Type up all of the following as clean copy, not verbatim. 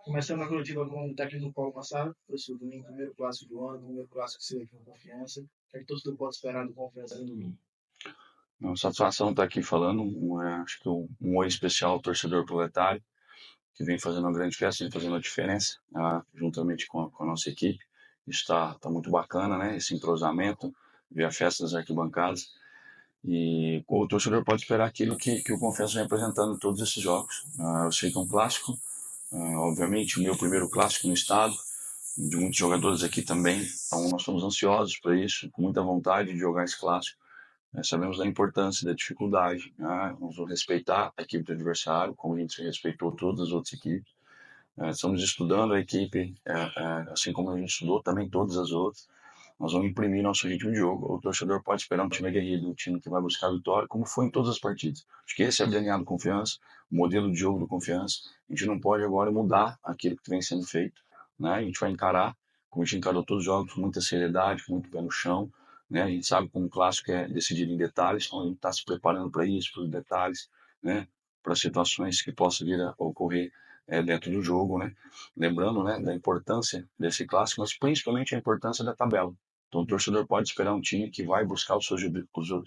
Começando a coletiva com o técnico Paulo Massaro, professor domingo, primeiro clássico do ano, primeiro clássico seu com Confiança. O que é que o torcedor pode esperar do Confiança no domingo? Uma satisfação estar aqui falando. Acho que um oi especial ao torcedor proletário, que vem fazendo uma grande festa, vem fazendo a diferença, juntamente com a nossa equipe. Está muito bacana, né? Esse entrosamento, ver a festa das arquibancadas. E o torcedor pode esperar aquilo que o Confiança vem apresentando em todos esses jogos. Eu sei que é um clássico, obviamente, o meu primeiro clássico no estado, de muitos jogadores aqui também. Então, nós somos ansiosos para isso, com muita vontade de jogar esse clássico. Sabemos da importância da dificuldade, né? Vamos respeitar a equipe do adversário, como a gente respeitou todas as outras equipes. Estamos estudando a equipe, assim como a gente estudou também todas as outras. Nós vamos imprimir nosso ritmo de jogo. O torcedor pode esperar um time aguerrido, um time que vai buscar a vitória, como foi em todas as partidas. Acho que esse é o DNA do Confiança, o modelo de jogo do Confiança. A gente não pode agora mudar aquilo que vem sendo feito, né? A gente vai encarar, como a gente encarou todos os jogos, com muita seriedade, com muito pé no chão, né? A gente sabe como um clássico é decidido em detalhes, então a gente está se preparando para isso, para os detalhes, né? Para situações que possam vir a ocorrer dentro do jogo, né? Lembrando, né, da importância desse clássico, mas principalmente a importância da tabela. Então, o torcedor pode esperar um time que vai buscar os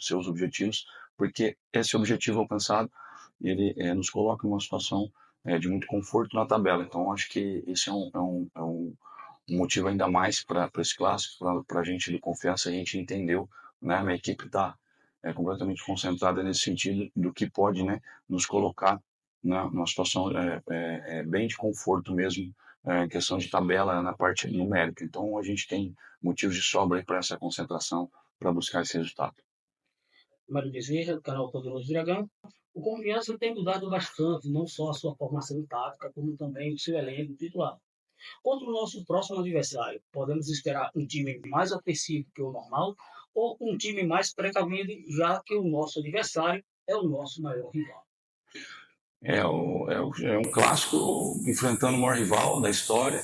seus objetivos, porque esse objetivo alcançado, ele nos coloca em uma situação de muito conforto na tabela. Então, acho que esse é um motivo ainda mais para esse clássico, para a gente de confiança, a gente entendeu, né? A minha equipe está completamente concentrada nesse sentido do que pode, né, nos colocar numa situação bem de conforto mesmo, em questão de tabela na parte numérica. Então, a gente tem motivos de sobra para essa concentração, para buscar esse resultado. Mário Bezerra, do canal Poderoso Dragão. O Confiança tem mudado bastante, não só a sua formação tática, como também o seu elenco titular. Contra o nosso próximo adversário, podemos esperar um time mais ofensivo que o normal ou um time mais precavido, já que o nosso adversário é o nosso maior rival. É um clássico enfrentando o maior rival da história,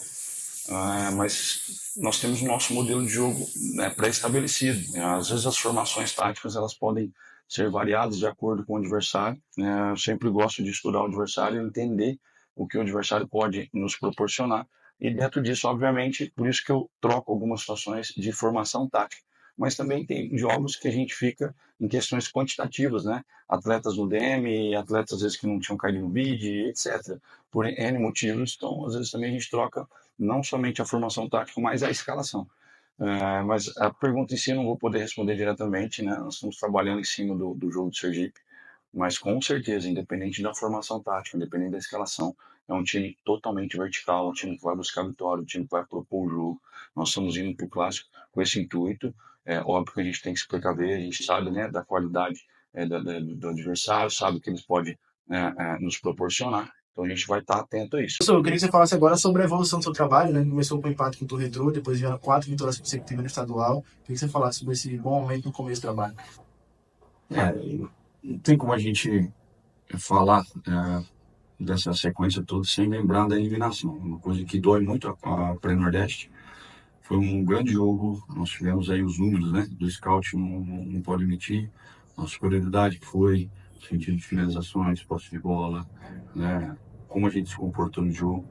mas nós temos o nosso modelo de jogo, né, pré-estabelecido, né? Às vezes as formações táticas elas podem ser variadas de acordo com o adversário, né? Eu sempre gosto de estudar o adversário e entender o que o adversário pode nos proporcionar. E dentro disso, obviamente, por isso que eu troco algumas situações de formação tática. Mas também tem jogos que a gente fica em questões quantitativas, né? Atletas no DM, atletas às vezes que não tinham caído no bid, etc. Por N motivos, então às vezes também a gente troca não somente a formação tática, mas a escalação. Mas a pergunta em si eu não vou poder responder diretamente, né? Nós estamos trabalhando em cima do jogo de Sergipe, mas com certeza, independente da formação tática, independente da escalação, é um time totalmente vertical, um time que vai buscar vitória, um time que vai propor o jogo. Nós estamos indo para o clássico com esse intuito. É óbvio que a gente tem que se precaver, a gente sabe, né, da qualidade do adversário, sabe o que eles podem nos proporcionar. Então a gente vai estar atento a isso. Professor, eu queria que você falasse agora sobre a evolução do seu trabalho, né? Começou com o empate com o Retrô, depois vieram 4 vitórias consecutivas no estadual. Eu queria que você falasse sobre esse bom momento no começo do trabalho. Não tem como a gente falar dessa sequência toda sem lembrar da eliminação. Uma coisa que dói muito a Pré-Nordeste. Foi um grande jogo, nós tivemos aí os números, né, do scout, não pode mentir. Nossa superioridade que foi, no sentido de finalizações, posse de bola, né, como a gente se comportou no jogo.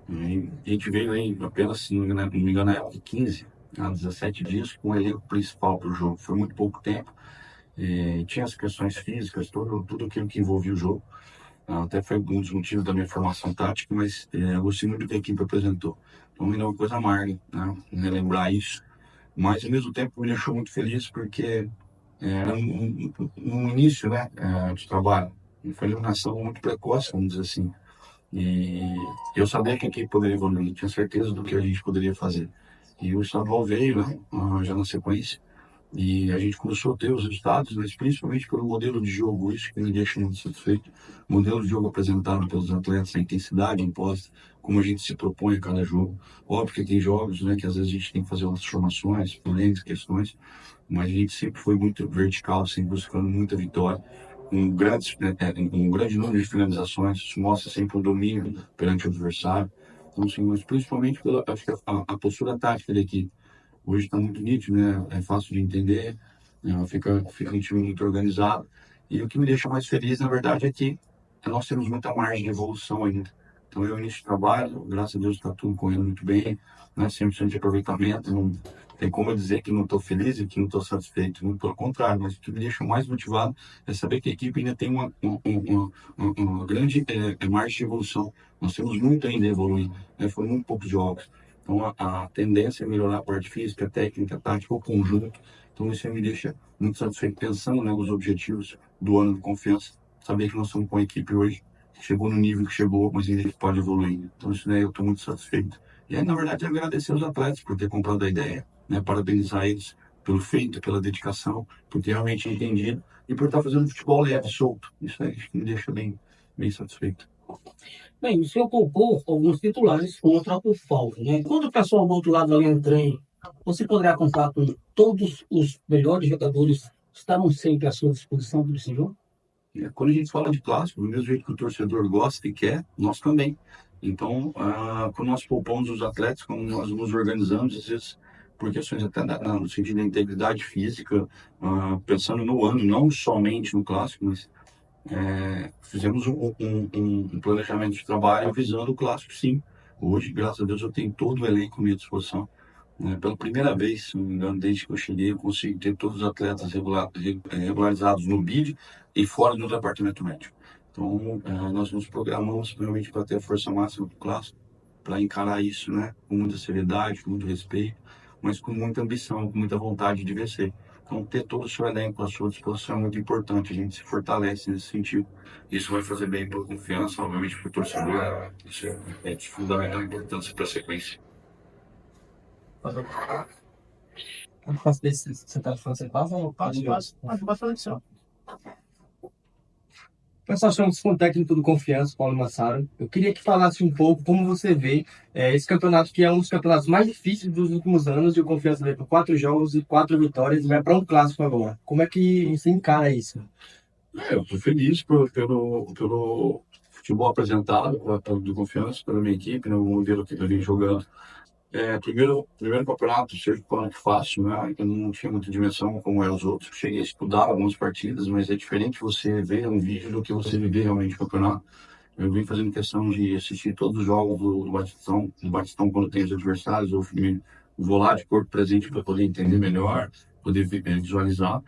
E a gente veio aí apenas, se não me engano, na época 15 a 17 dias com o elenco principal para o jogo. Foi muito pouco tempo. Tinha as questões físicas, tudo aquilo que envolvia o jogo. Até foi um dos motivos da minha formação tática, mas eu gostei muito do que a equipe apresentou. Então me deu uma coisa amarga, né, relembrar isso. Mas ao mesmo tempo me deixou muito feliz porque era um início, né, de trabalho. E foi uma eliminação muito precoce, vamos dizer assim. E eu sabia que a equipe poderia evoluir, tinha certeza do que a gente poderia fazer. E o estadual veio, né, já na sequência. E a gente começou a ter os resultados, mas principalmente pelo modelo de jogo, isso que me deixa muito satisfeito. O modelo de jogo apresentado pelos atletas, a intensidade imposta, como a gente se propõe a cada jogo. Óbvio que tem jogos, né, que às vezes a gente tem que fazer umas formações, polêmicas, questões, mas a gente sempre foi muito vertical, sempre buscando muita vitória, um grande número de finalizações, isso mostra sempre um domínio perante o adversário. Então, assim, mas principalmente pela, acho que a postura tática da equipe. Hoje está muito nítido, né? É fácil de entender, né? Fica um time muito organizado. E o que me deixa mais feliz, na verdade, é que nós temos muita margem de evolução ainda. Então, é o início de trabalho, graças a Deus está tudo correndo muito bem, né? 100% de aproveitamento, não tem como eu dizer que não estou feliz e que não estou satisfeito, muito pelo contrário, mas o que me deixa mais motivado é saber que a equipe ainda tem uma grande margem de evolução. Nós temos muito ainda a evoluir, né? Foram muito poucos jogos. Então, a tendência é melhorar a parte física, técnica, tática, o conjunto. Então, isso aí me deixa muito satisfeito pensando, né, nos objetivos do ano de confiança. Saber que nós somos com a equipe hoje, que chegou no nível que chegou, mas ainda pode evoluir. Então, isso daí eu estou muito satisfeito. E aí, na verdade, agradecer aos atletas por ter comprado a ideia, né, parabenizar eles pelo feito, pela dedicação, por ter realmente entendido e por estar fazendo futebol leve, solto. Isso aí acho que me deixa bem satisfeito. Bem, o senhor colocou alguns titulares contra o Falcon, né? Quando o pessoal do outro lado ali no trem, você poderá contar com todos os melhores jogadores que estavam sempre à sua disposição para esse jogo? Quando a gente fala de clássico, do mesmo jeito que o torcedor gosta e quer, nós também. Então, quando nós poupamos os atletas, quando nós nos organizamos, às vezes, por questões até no sentido da integridade física, pensando no ano, não somente no clássico, mas fizemos um planejamento de trabalho visando o clássico, sim. Hoje, graças a Deus, eu tenho todo o elenco à minha disposição. Pela primeira vez, se não me engano, desde que eu cheguei, eu consigo ter todos os atletas regularizados no BID e fora do departamento médico. Então, nós nos programamos realmente para ter a força máxima do clássico, para encarar isso, né, com muita seriedade, com muito respeito, mas com muita ambição, com muita vontade de vencer. Então, ter todo o seu elenco à sua disposição é muito importante, a gente se fortalece nesse sentido. Isso vai fazer bem para a confiança, obviamente, para o torcedor. Isso é de fundamental importância para a sequência. Eu faço desse, você tá falando, você passa ou passa? Pode fazer isso. Pessoal, estamos com o técnico do Confiança, Paulo Massaro. Eu queria que falasse um pouco como você vê esse campeonato, que é um dos campeonatos mais difíceis dos últimos anos, e o Confiança veio para 4 jogos e 4 vitórias e vai para um clássico agora. Como é que você encara isso? Eu estou feliz pelo futebol apresentado do Confiança, pela minha equipe, no modelo que eu vim jogando. Primeiro campeonato, seja fácil, né? Eu não tinha muita dimensão como eram os outros. Cheguei a estudar algumas partidas, mas é diferente você ver um vídeo do que você viver realmente o campeonato. Eu vim fazendo questão de assistir todos os jogos do Batistão quando tem os adversários, eu vou lá de corpo presente para poder entender melhor, poder visualizar.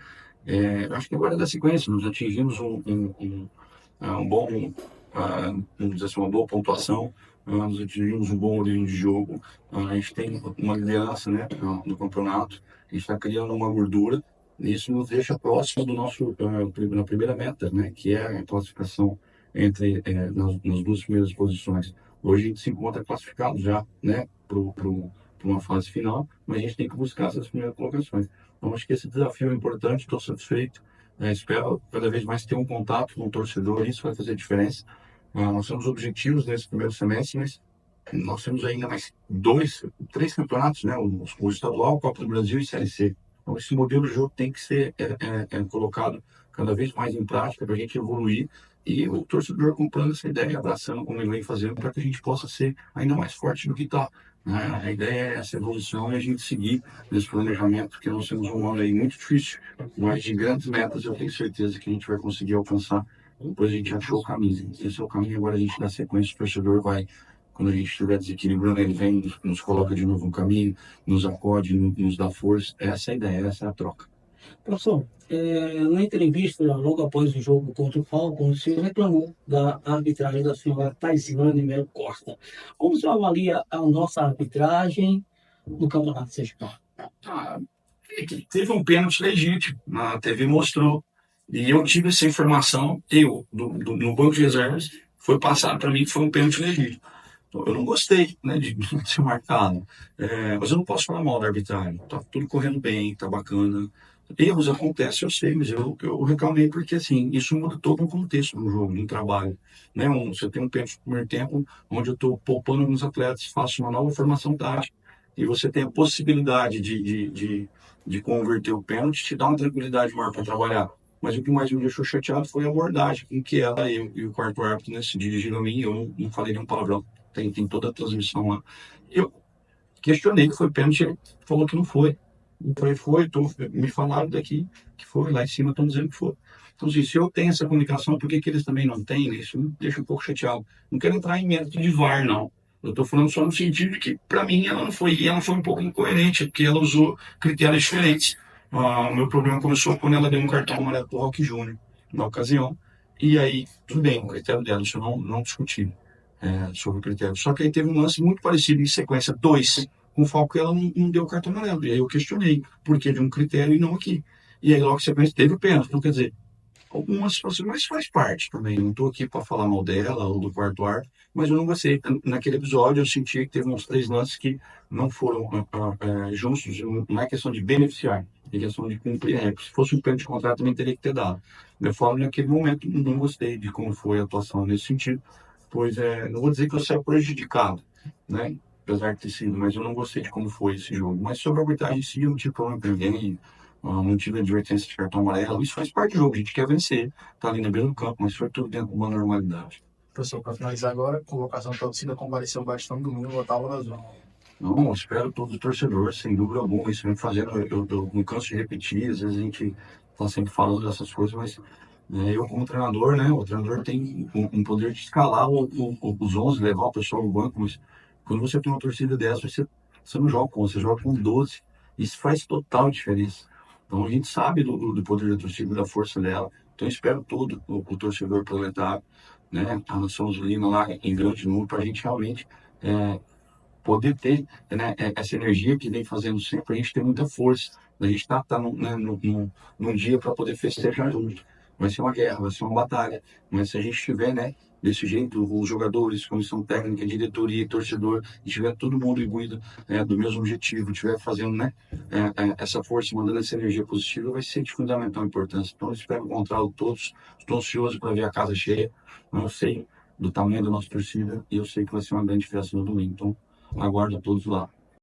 Acho que agora é da sequência, nós atingimos vamos dizer assim, uma boa pontuação, nós atingimos um bom volume de jogo, a gente tem uma liderança, né, no campeonato, a gente está criando uma gordura, e isso nos deixa próximo do nosso, na primeira meta, né, que é a classificação nas duas primeiras posições. Hoje a gente se encontra classificado já, né, para uma fase final, mas a gente tem que buscar essas primeiras colocações. Então acho que esse desafio é importante, estou satisfeito. Espero cada vez mais ter um contato com o torcedor, isso vai fazer diferença. Nós temos objetivos nesse primeiro semestre, mas nós temos ainda mais 3 campeonatos, né? O estadual, Copa do Brasil e Série C. Então esse modelo de jogo tem que ser colocado cada vez mais em prática para a gente evoluir e o torcedor comprando essa ideia, abraçando como ele vem fazendo, para que a gente possa ser ainda mais forte do que está. A ideia é essa evolução e a gente seguir nesse planejamento, porque nós temos um ano aí muito difícil, mas de grandes metas eu tenho certeza que a gente vai conseguir alcançar. Depois a gente achou o caminho. Esse é o caminho, agora a gente dá sequência, o torcedor vai, quando a gente estiver desequilibrando, ele vem, nos coloca de novo no caminho, nos acode, nos dá força. Essa é a ideia, essa é a troca. Professor, na entrevista, logo após o jogo contra o Falcon, o senhor reclamou da arbitragem da senhora Taisiane Melo Costa. Como o senhor avalia a nossa arbitragem no Campeonato Sergipano? Teve um pênalti legítimo, a TV mostrou. E eu tive essa informação, no banco de reservas, foi passado para mim que foi um pênalti legítimo. Então, eu não gostei, né, de ser marcado, mas eu não posso falar mal da arbitragem. Tá tudo correndo bem, tá bacana. Erros acontecem, eu sei, mas eu reclamei porque, assim, isso muda todo o contexto do jogo, do trabalho. Né? Você tem um pênalti no primeiro tempo, onde eu estou poupando alguns atletas, faço uma nova formação tática, e você tem a possibilidade de converter o pênalti, te dá uma tranquilidade maior para trabalhar. Mas o que mais me deixou chateado foi a abordagem com que ela e o quarto árbitro, né, se dirigiram a mim. Eu não falei nenhum palavrão, tem toda a transmissão lá. Eu questionei que foi pênalti, ele falou que não foi. Eu falei, me falaram daqui que foi, lá em cima estão dizendo que foi. Então, assim, se eu tenho essa comunicação, por que que eles também não têm, né? Isso me deixa um pouco chateado. Não quero entrar em mérito de VAR, não. Eu estou falando só no sentido de que, para mim, ela foi um pouco incoerente, porque ela usou critérios diferentes. O meu problema começou quando ela deu um cartão amarelo para o Roque Júnior, na ocasião. E aí, tudo bem, o critério dela, isso eu não discuti sobre o critério. Só que aí teve um lance muito parecido em sequência, dois, com o Falco, ela não deu o cartão amarelo. E aí eu questionei, por que de um critério e não aqui? E aí logo em sequência teve o pênalti. Então, quer dizer, algumas situações, mas faz parte também. Não estou aqui para falar mal dela ou do quarto árbitro, mas eu não gostei. Naquele episódio eu senti que teve uns 3 lances que não foram justos. Não é questão de beneficiar, é questão de cumprir regras. Se fosse um pênalti de contrato, também teria que ter dado. Eu falo, naquele momento não gostei de como foi a atuação nesse sentido, pois não vou dizer que eu saio prejudicado, né? Apesar de ter sido, mas eu não gostei de como foi esse jogo. Mas sobre a arbitragem em si, eu não tive problema com ninguém. Não tive advertência de cartão amarelo. Isso faz parte do jogo. A gente quer vencer. Tá ali na beira do campo, mas foi tudo dentro de uma normalidade. Professor, para finalizar agora, convocação da torcida compareceu o Batistão domingo, votar o Azul. Não, espero todo o torcedor, sem dúvida alguma. Isso vem fazendo, eu não canso de repetir, às vezes a gente está sempre falando dessas coisas, mas eu, como treinador, né, o treinador tem um poder de escalar os 11, levar o pessoal no banco, mas quando você tem uma torcida dessa, você não joga com 11, você joga com 12. Isso faz total diferença. Então a gente sabe do poder da torcida, da força dela. Então eu espero todo o torcedor proletário, né, a nação zulina lá em grande número, para a gente realmente poder ter, né, essa energia que vem fazendo sempre, a gente ter muita força. A gente tá num dia para poder festejar junto. Vai ser uma guerra, vai ser uma batalha. Mas se a gente estiver, né, desse jeito, os jogadores, comissão técnica, diretoria, torcedor, e tiver todo mundo imbuído do mesmo objetivo, estiver fazendo, né, essa força, mandando essa energia positiva, vai ser de fundamental importância. Então eu espero encontrá-los todos. Estou ansioso para ver a casa cheia. Eu sei do tamanho da nossa torcida e eu sei que vai ser uma grande festa no domingo. Então, aguardo a todos lá.